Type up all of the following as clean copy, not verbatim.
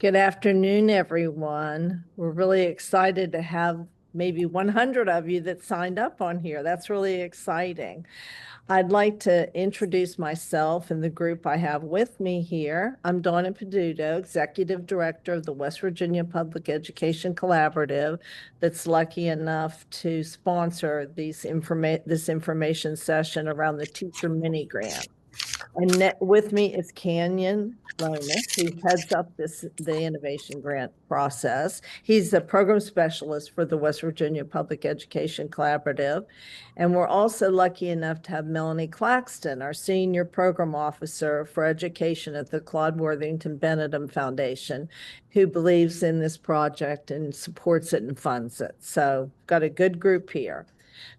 Good afternoon, everyone. We're really excited to have maybe 100 of you that signed up on here. That's really exciting. I'd like to introduce myself and the group I have with me here. I'm Donna Peduto, Executive Director of the West Virginia Public Education Collaborative that's lucky enough to sponsor this information session around the teacher mini grant. And with me is Canyon Lomas, who heads up the innovation grant process. He's the program specialist for the West Virginia Public Education Collaborative. And we're also lucky enough to have Melanie Claxton, our senior program officer for education at the Claude Worthington Benedum Foundation, who believes in this project and supports it and funds it. So got a good group here.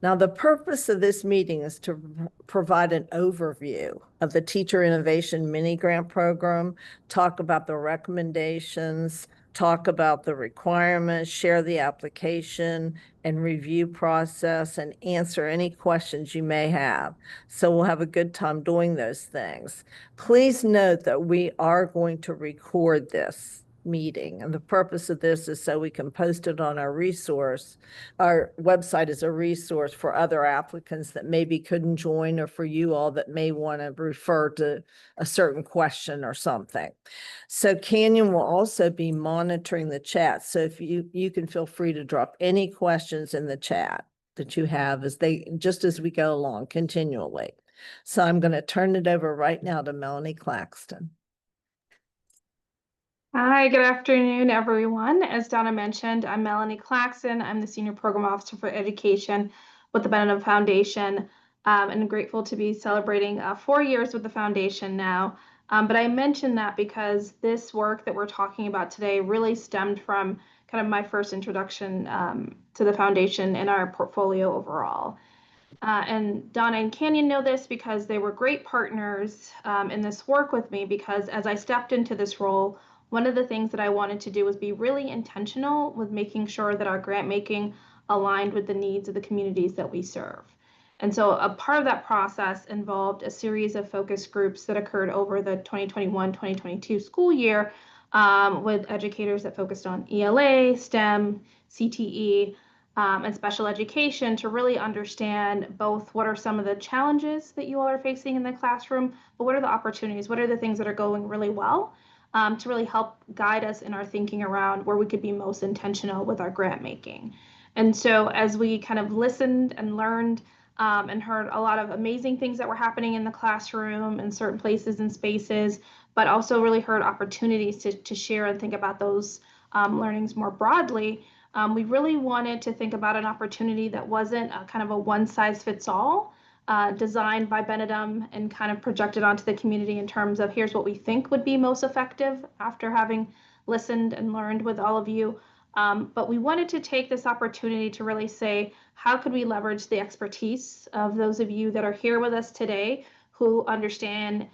Now, the purpose of this meeting is to provide an overview of the Teacher Innovation Mini Grant Program, talk about the recommendations, talk about the requirements, share the application and review process, and answer any questions you may have. So we'll have a good time doing those things. Please note that we are going to record this meeting, and the purpose of this is so we can post it on our website as a resource for other applicants that maybe couldn't join, or for you all that may want to refer to a certain question or something. So Canyon will also be monitoring the chat, so if you can feel free to drop any questions in the chat that you have just as we go along continually. So I'm going to turn it over right now to Melanie Claxton. Hi, good afternoon, everyone. As Donna mentioned, I'm Melanie Claxton. I'm the Senior Program Officer for Education with the Benedum Foundation, and I'm grateful to be celebrating 4 years with the foundation now. But I mentioned that because this work that we're talking about today really stemmed from kind of my first introduction to the foundation and our portfolio overall. And Donna and Canyon know this because they were great partners in this work with me, because as I stepped into this role, one of the things that I wanted to do was be really intentional with making sure that our grant making aligned with the needs of the communities that we serve. And so a part of that process involved a series of focus groups that occurred over the 2021-2022 school year with educators that focused on ELA, STEM, CTE, and special education, to really understand both what are some of the challenges that you all are facing in the classroom, but what are the opportunities, what are the things that are going really well, to really help guide us in our thinking around where we could be most intentional with our grant making. And so as we kind of listened and learned and heard a lot of amazing things that were happening in the classroom in certain places and spaces, but also really heard opportunities to share and think about those learnings more broadly, we really wanted to think about an opportunity that wasn't a kind of a one-size-fits-all, designed by Benedum and kind of projected onto the community in terms of here's what we think would be most effective after having listened and learned with all of you. But we wanted to take this opportunity to really say, how could we leverage the expertise of those of you that are here with us today, who understand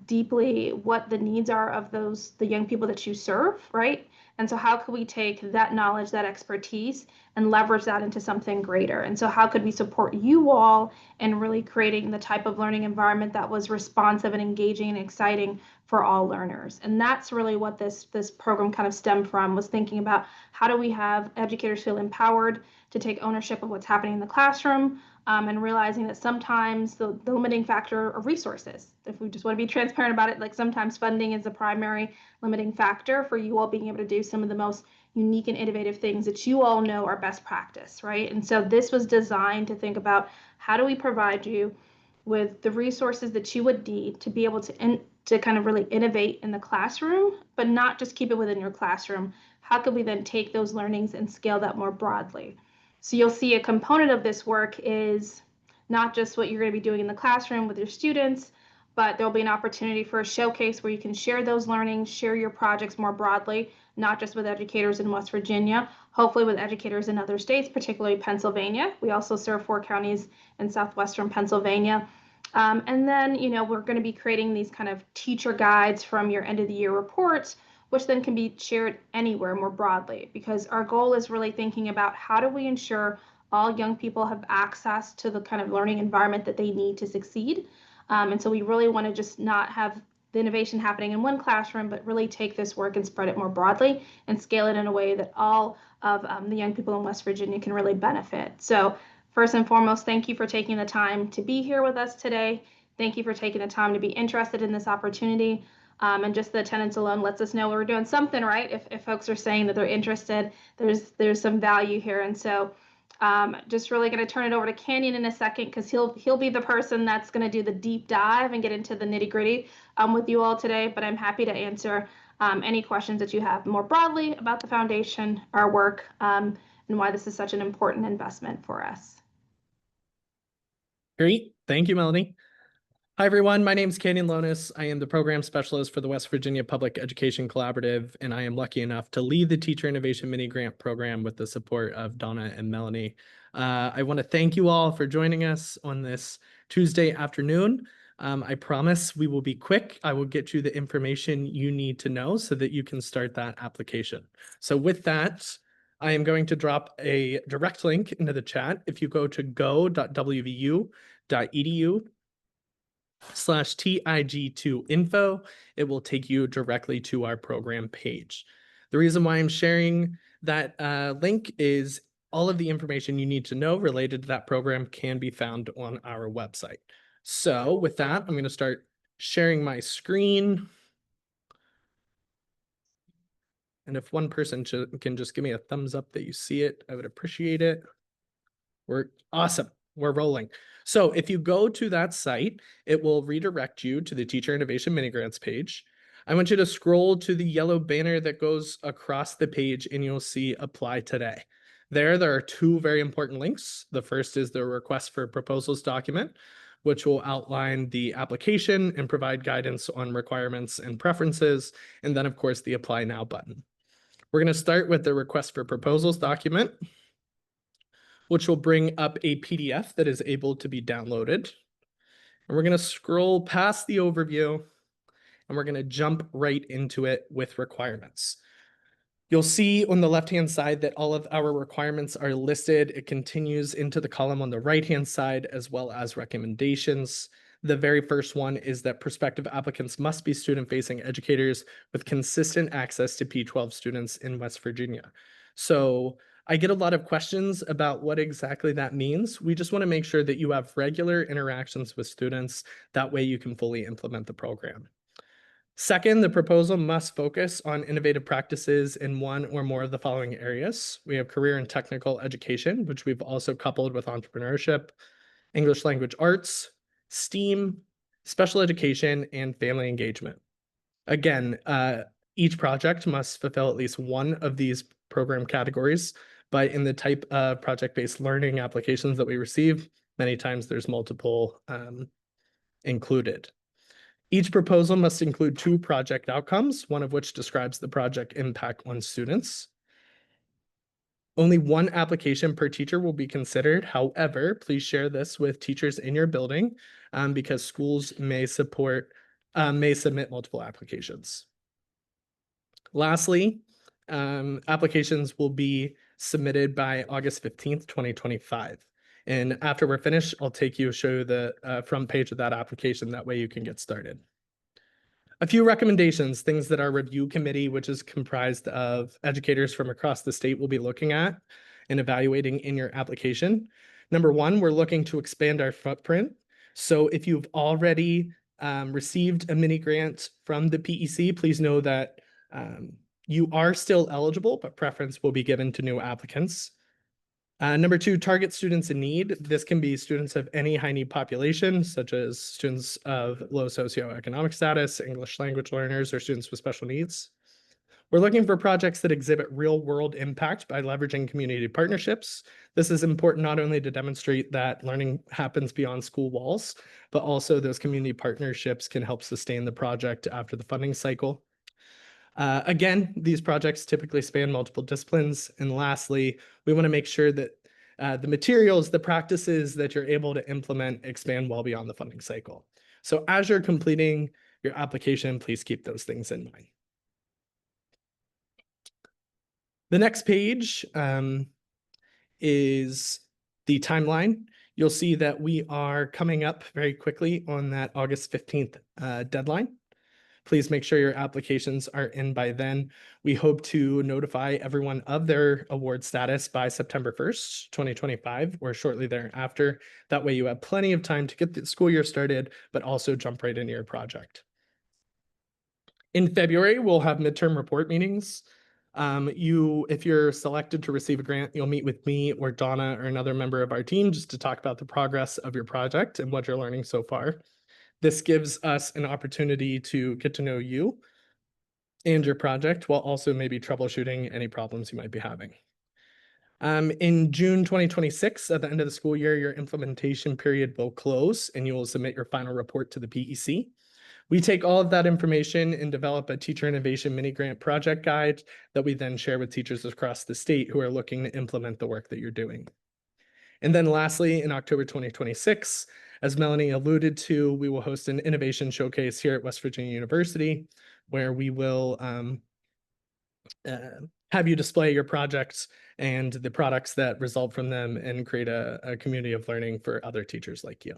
deeply what the needs are of the young people that you serve, right? And so how could we take that knowledge, that expertise, and leverage that into something greater? And so how could we support you all in really creating the type of learning environment that was responsive and engaging and exciting for all learners? And that's really what this program kind of stemmed from, was thinking about how do we have educators feel empowered to take ownership of what's happening in the classroom, and realizing that sometimes the limiting factor of resources, if we just want to be transparent about it, like sometimes funding is the primary limiting factor for you all being able to do some of the most unique and innovative things that you all know are best practice, right? And so this was designed to think about, how do we provide you with the resources that you would need to be able to kind of really innovate in the classroom, but not just keep it within your classroom. How could we then take those learnings and scale that more broadly? So you'll see a component of this work is not just what you're going to be doing in the classroom with your students, but there'll be an opportunity for a showcase where you can share those learnings, share your projects more broadly, not just with educators in West Virginia, hopefully with educators in other states, particularly Pennsylvania. We also serve 4 counties in southwestern Pennsylvania. And then, we're going to be creating these kind of teacher guides from your end of the year reports, which then can be shared anywhere more broadly, because our goal is really thinking about how do we ensure all young people have access to the kind of learning environment that they need to succeed. And so we really want to just not have the innovation happening in one classroom, but really take this work and spread it more broadly and scale it in a way that all of the young people in West Virginia can really benefit. So first and foremost, thank you for taking the time to be here with us today. Thank you for taking the time to be interested in this opportunity. And just the attendance alone lets us know we're doing something right. If folks are saying that they're interested, there's some value here. And so just really going to turn it over to Canyon in a second, because he'll be the person that's going to do the deep dive and get into the nitty gritty with you all today. But I'm happy to answer any questions that you have more broadly about the foundation, our work, and why this is such an important investment for us. Great. Thank you, Melanie. Hi, everyone. My name is Canyon Lonis. I am the program specialist for the West Virginia Public Education Collaborative, and I am lucky enough to lead the Teacher Innovation Mini Grant program with the support of Donna and Melanie. I want to thank you all for joining us on this Tuesday afternoon. I promise we will be quick. I will get you the information you need to know so that you can start that application. So with that, I am going to drop a direct link into the chat. If you go to go.wvu.edu/TIG2info, it will take you directly to our program page. The reason why I'm sharing that link is all of the information you need to know related to that program can be found on our website. So with that, I'm going to start sharing my screen. And if one person can just give me a thumbs up that you see it, I would appreciate it. We're awesome. We're rolling. So if you go to that site, it will redirect you to the Teacher Innovation Mini Grants page. I want you to scroll to the yellow banner that goes across the page and you'll see Apply Today. There are two very important links. The first is the Request for Proposals document, which will outline the application and provide guidance on requirements and preferences. And then, of course, the Apply Now button. We're going to start with the Request for Proposals document, which will bring up a PDF that is able to be downloaded. And we're going to scroll past the overview and we're going to jump right into it with requirements. You'll see on the left-hand side that all of our requirements are listed. It continues into the column on the right-hand side, as well as recommendations. The very first one is that prospective applicants must be student-facing educators with consistent access to P-12 students in West Virginia. So I get a lot of questions about what exactly that means. We just want to make sure that you have regular interactions with students. That way you can fully implement the program. Second, the proposal must focus on innovative practices in one or more of the following areas. We have career and technical education, which we've also coupled with entrepreneurship, English language arts, STEAM, special education, and family engagement. Again, each project must fulfill at least one of these program categories, but in the type of project-based learning applications that we receive, many times there's multiple included. Each proposal must include 2 project outcomes, one of which describes the project impact on students. Only 1 application per teacher will be considered. However, please share this with teachers in your building because schools may submit multiple applications. Lastly, applications will be submitted by August 15th, 2025. And after we're finished, I'll take you, show you the front page of that application. That way you can get started. A few recommendations, things that our review committee, which is comprised of educators from across the state, will be looking at and evaluating in your application. Number 1, we're looking to expand our footprint. So if you've already received a mini grant from the PEC, please know that you are still eligible, but preference will be given to new applicants. Number 2, target students in need. This can be students of any high need population, such as students of low socioeconomic status, English language learners, or students with special needs. We're looking for projects that exhibit real world impact by leveraging community partnerships. This is important not only to demonstrate that learning happens beyond school walls, but also those community partnerships can help sustain the project after the funding cycle. Again, these projects typically span multiple disciplines. And lastly, we want to make sure that the materials, the practices that you're able to implement expand well beyond the funding cycle. So as you're completing your application, please keep those things in mind. The next page is the timeline. You'll see that we are coming up very quickly on that August 15th deadline. Please make sure your applications are in by then. We hope to notify everyone of their award status by September 1st, 2025, or shortly thereafter. That way you have plenty of time to get the school year started, but also jump right into your project. In February, we'll have midterm report meetings. If you're selected to receive a grant, you'll meet with me or Donna or another member of our team just to talk about the progress of your project and what you're learning so far. This gives us an opportunity to get to know you and your project while also maybe troubleshooting any problems you might be having. In June 2026, at the end of the school year, your implementation period will close and you will submit your final report to the PEC. We take all of that information and develop a teacher innovation mini grant project guide that we then share with teachers across the state who are looking to implement the work that you're doing. And then lastly, in October 2026, as Melanie alluded to, we will host an innovation showcase here at West Virginia University, where we will have you display your projects and the products that result from them and create a community of learning for other teachers like you.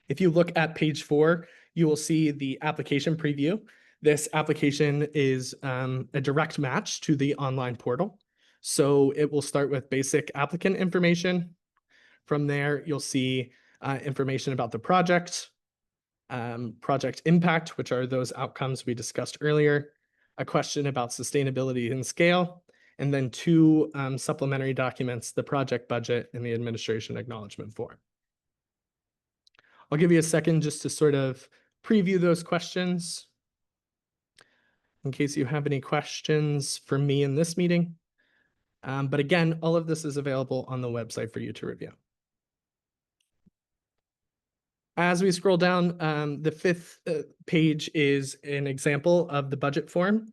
If you look at page 4, you will see the application preview. This application is a direct match to the online portal. So it will start with basic applicant information. From there, you'll see information about the project, project impact, which are those outcomes we discussed earlier, a question about sustainability and scale, and then 2 supplementary documents, the project budget and the administration acknowledgement form. I'll give you a second just to sort of preview those questions in case you have any questions for me in this meeting. But again, all of this is available on the website for you to review. As we scroll down, the 5th page is an example of the budget form.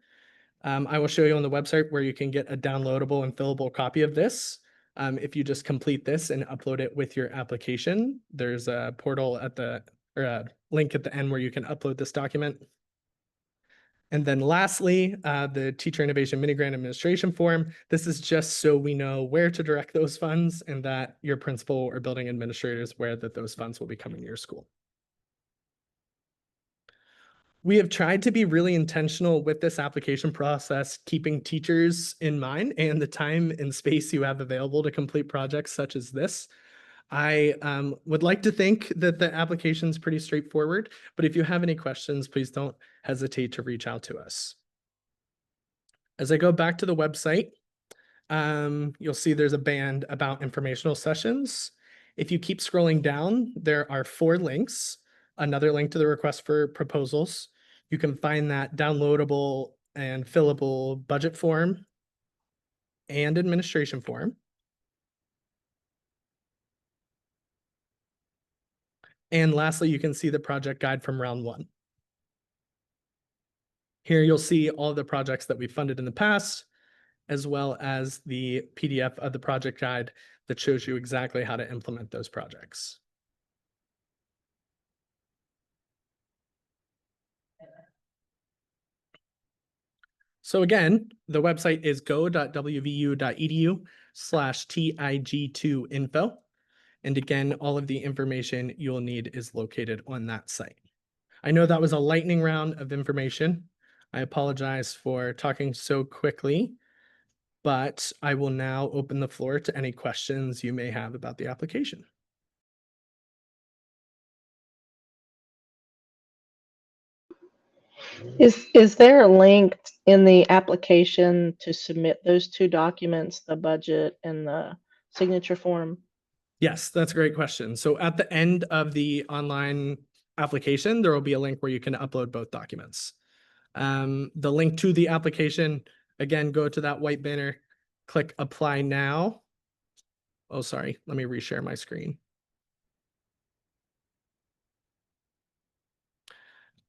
I will show you on the website where you can get a downloadable and fillable copy of this. If you just complete this and upload it with your application, there's a portal at or a link at the end where you can upload this document. And then lastly, the Teacher Innovation Mini Grant Administration Form. This is just so we know where to direct those funds and that your principal or building administrator is aware that those funds will be coming to your school. We have tried to be really intentional with this application process, keeping teachers in mind and the time and space you have available to complete projects such as this. I would like to think that the application is pretty straightforward, but if you have any questions, please don't hesitate to reach out to us. As I go back to the website, you'll see there's a band about informational sessions. If you keep scrolling down, there are 4 links, another link to the request for proposals. You can find that downloadable and fillable budget form and administration form. And lastly, you can see the project guide from round 1. Here you'll see all the projects that we funded in the past, as well as the PDF of the project guide that shows you exactly how to implement those projects. So again, the website is go.wvu.edu/TIG2info. And again, all of the information you'll need is located on that site. I know that was a lightning round of information. I apologize for talking so quickly, but I will now open the floor to any questions you may have about the application. Is there a link in the application to submit those 2 documents, the budget and the signature form? Yes, that's a great question. So at the end of the online application, there will be a link where you can upload both documents. The link to the application, again, go to that white banner, click apply now. Oh, sorry, let me reshare my screen.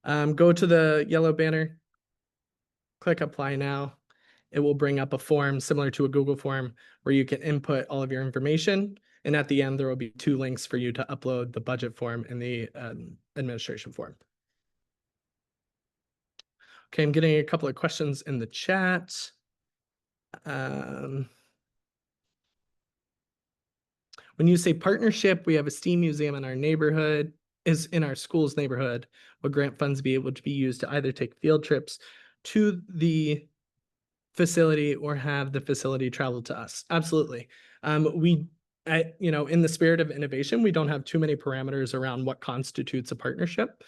Go to the yellow banner, click apply now. It will bring up a form similar to a Google form where you can input all of your information. And at the end, there will be 2 links for you to upload the budget form and the administration form. Okay, I'm getting a couple of questions in the chat. When you say partnership, we have a STEAM museum in our neighborhood. is in our school's neighborhood, would grant funds be able to be used to either take field trips to the facility or have the facility travel to us? Absolutely. In the spirit of innovation, we don't have too many parameters around what constitutes a partnership.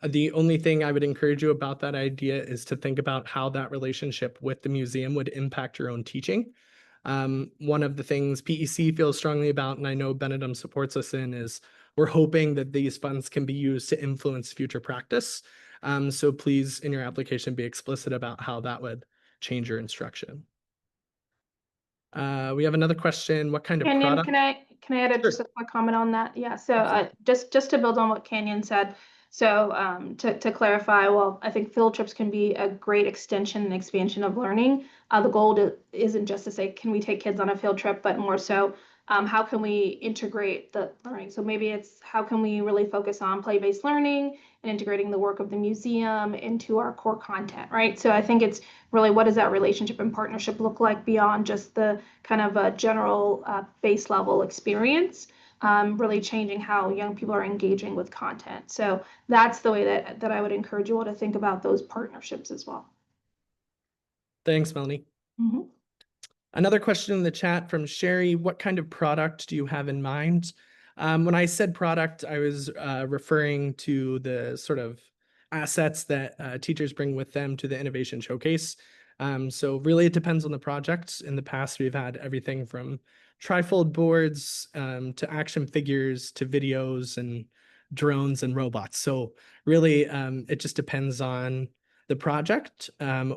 The only thing I would encourage you about that idea is to think about how that relationship with the museum would impact your own teaching. One of the things PEC feels strongly about, and I know Benedum supports us in, is we're hoping that these funds can be used to influence future practice. So please, in your application, be explicit about how that would change your instruction. We have another question. What kind of Canyon, product? can I add just a quick comment on that? Yeah, so just to build on what Canyon said. So to clarify, well, I think field trips can be a great extension and expansion of learning. The goal isn't just to say, can we take kids on a field trip, but more so, how can we integrate the learning? So maybe it's how can we really focus on play-based learning and integrating the work of the museum into our core content, right? So I think it's really, what does that relationship and partnership look like beyond just the kind of a general base level experience, really changing how young people are engaging with content. So that's the way that I would encourage you all to think about those partnerships as well. Thanks, Melanie. Mhm. Another question in the chat from Sherry: what kind of product do you have in mind? When I said product, I was referring to the sort of assets that teachers bring with them to the innovation showcase. So really it depends on the project. In the past, we've had everything from trifold boards to action figures to videos and drones and robots. So really it just depends on the project.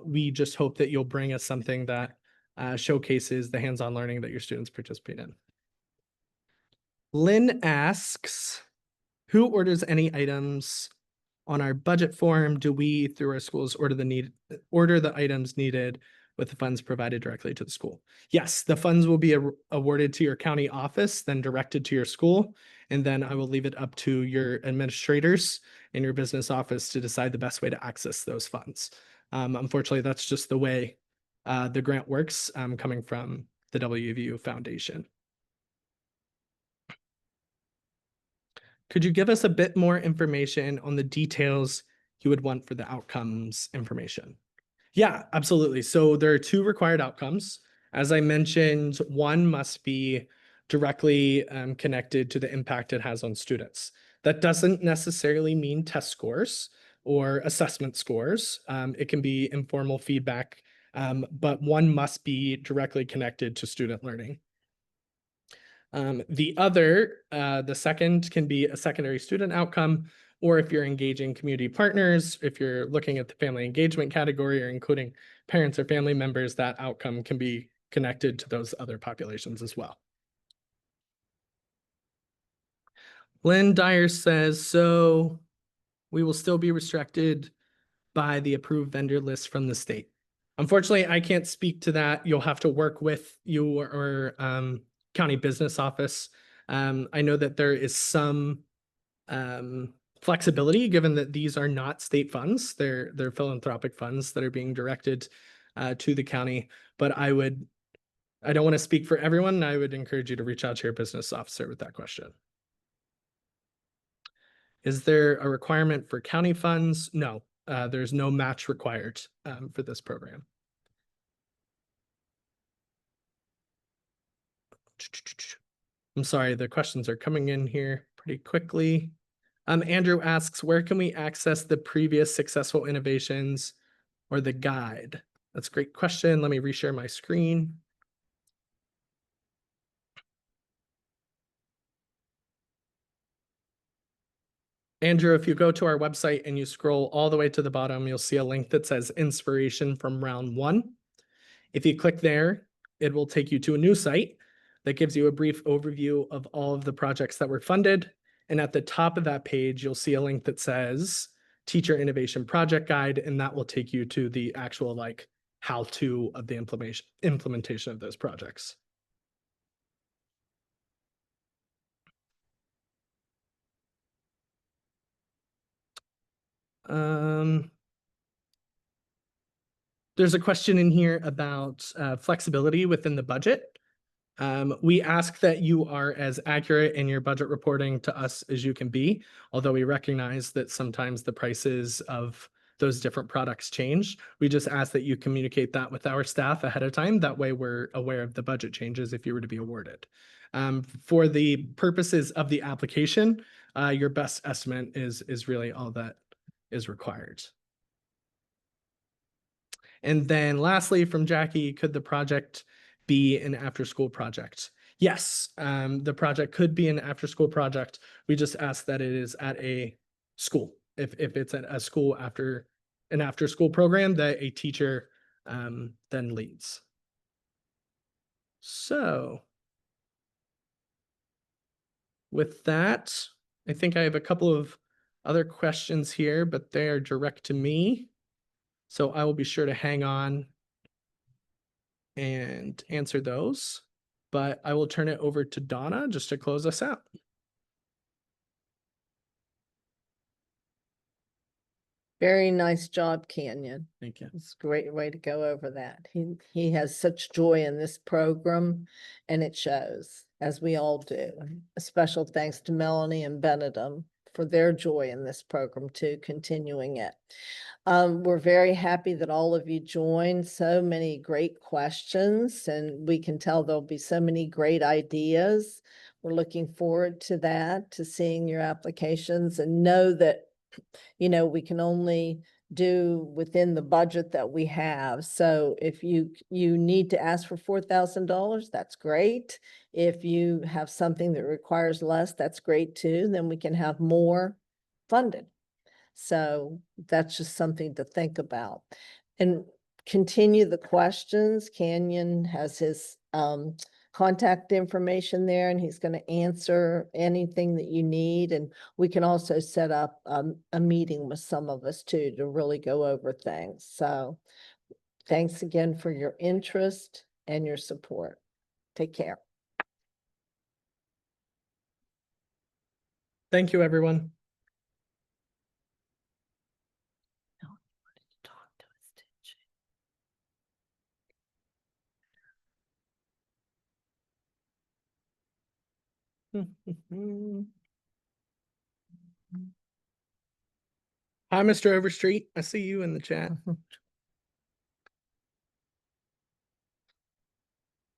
We just hope that you'll bring us something that showcases the hands-on learning that your students participate in. Lynn asks, who orders any items on our budget form? Do we, through our schools, order the items needed with the funds provided directly to the school? Yes, the funds will be awarded to your county office, then directed to your school, and then I will leave it up to your administrators in your business office to decide the best way to access those funds. Unfortunately, that's just the way the grant works, coming from the WVU Foundation. Could you give us a bit more information on the details you would want for the outcomes information? Yeah, absolutely. So there are 2 required outcomes. As I mentioned, one must be directly connected to the impact it has on students. That doesn't necessarily mean test scores or assessment scores. It can be informal feedback, but one must be directly connected to student learning. The second can be a secondary student outcome, or if you're engaging community partners, if you're looking at the family engagement category or including parents or family members, that outcome can be connected to those other populations as well. Lynn Dyer says, so we will still be restricted by the approved vendor list from the state. Unfortunately, I can't speak to that. You'll have to work with your county business office. I know that there is some flexibility given that these are not state funds. They're philanthropic funds that are being directed to the county. But I don't want to speak for everyone. I would encourage you to reach out to your business officer with that question. Is there a requirement for county funds? No, there's no match required for this program. I'm sorry, the questions are coming in here pretty quickly. Andrew asks, where can we access the previous successful innovations or the guide? That's a great question. Let me reshare my screen. Andrew, if you go to our website and you scroll all the way to the bottom, you'll see a link that says Inspiration from Round 1. If you click there, it will take you to a new site that gives you a brief overview of all of the projects that were funded. And at the top of that page, you'll see a link that says Teacher Innovation Project Guide, and that will take you to the actual how-to of the implementation of those projects. There's a question in here about flexibility within the budget. We ask that you are as accurate in your budget reporting to us as you can be, although we recognize that sometimes the prices of those different products change. We just ask that you communicate that with our staff ahead of time. That way we're aware of the budget changes if you were to be awarded. For the purposes of the application, your best estimate is really all that is required. And then lastly, from Jackie, could the project be an after-school project? Yes, the project could be an after-school project. We just ask that it is at a school. If it's at a school after an after-school program that a teacher then leads. So with that, I think I have a couple of other questions here, but they are direct to me. So I will be sure to hang on and answer those, but I will turn it over to Donna just to close us out. Very nice job, Canyon. Thank you. It's a great way to go over that. He has such joy in this program and it shows, as we all do. A special thanks to Melanie and Benedum for their joy in this program too, continuing it. We're very happy that all of you joined. So many great questions, and we can tell there'll be so many great ideas. We're looking forward to that, to seeing your applications, and know that, you know, we can only do within the budget that we have. So if you need to ask for $4,000, that's great. If you have something that requires less, that's great too. Then we can have more funded. So that's just something to think about. And continue the questions. Canyon has his contact information there, and he's going to answer anything that you need. And we can also set up a meeting with some of us too to really go over things. So thanks again for your interest and your support. Take care. Thank you, everyone. Hi, Mr. Overstreet. I see you in the chat.